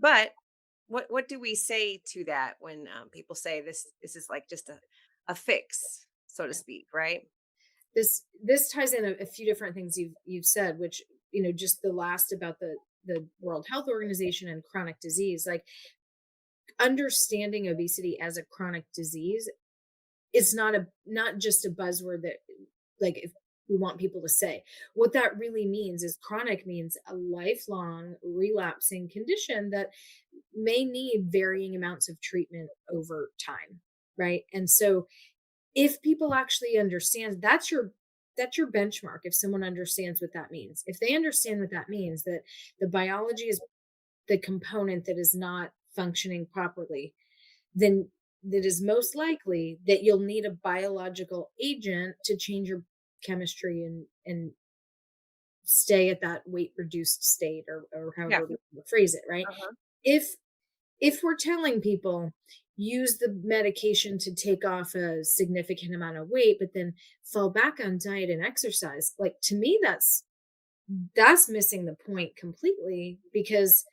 But what do we say to that when people say this is like just a fix, so to speak, right? This ties in a few different things you've said, which, just the last about the World Health Organization and chronic disease, like understanding obesity as a chronic disease is not just a buzzword that, like, if we want people to say. What that really means is chronic means a lifelong relapsing condition that may need varying amounts of treatment over time, right? And so if people actually understand, that's your benchmark. If someone understands what that means, if they understand what that means, that the biology is the component that is not functioning properly, then that is most likely that you'll need a biological agent to change your chemistry and stay at that weight reduced state, or Yeah. however we phrase it, right? Uh-huh. if if we're telling people use the medication to take off a significant amount of weight but then fall back on diet and exercise, like, to me, that's missing the point completely, because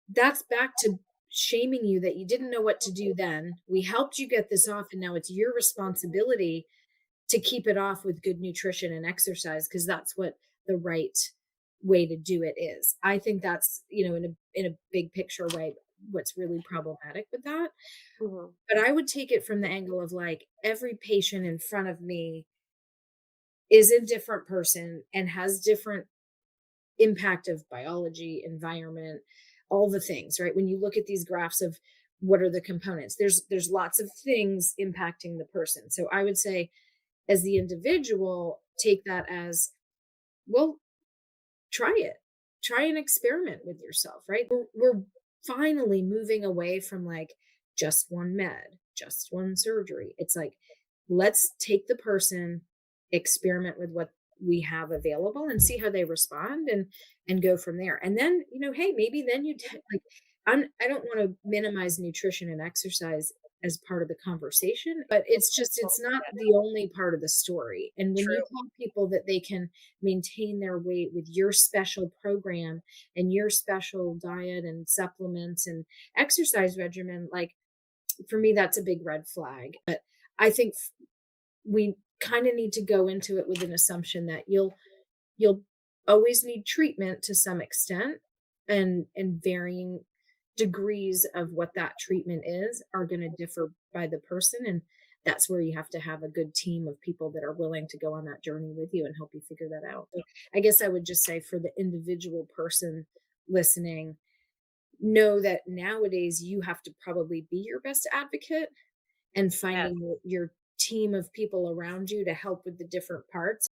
that's back to shaming you that you didn't know what to do then. We helped you get this off, and now it's your responsibility to keep it off with good nutrition and exercise, because that's what the right way to do it is. I think that's, in a big picture way, what's really problematic with that. Mhm. But I would take it from the angle of, like, every patient in front of me is a different person and has different impact of biology, environment, all the things, right? When you look at these graphs of what are the components, there's lots of things impacting the person. So I would say, as the individual, take that as, well, try it. Try and experiment with yourself, right? We're finally moving away from, like, just one med, just one surgery. It's like, let's take the person, experiment with what we have available and see how they respond, and go from there. And then, hey, maybe then like, I don't want to minimize nutrition and exercise as part of the conversation, but it's not Yeah. the only part of the story. And when you True. tell people that they can maintain their weight with your special program and your special diet and supplements and exercise regimen, like, for me, that's a big red flag. But I think we kind of need to go into it with an assumption that you'll always need treatment to some extent, and varying degrees of what that treatment is are going to differ by the person, and that's where you have to have a good team of people that are willing to go on that journey with you and help you figure that out. So I guess I would just say, for the individual person listening, know that nowadays you have to probably be your best advocate, and Yes. finding your team of people around you to help with the different parts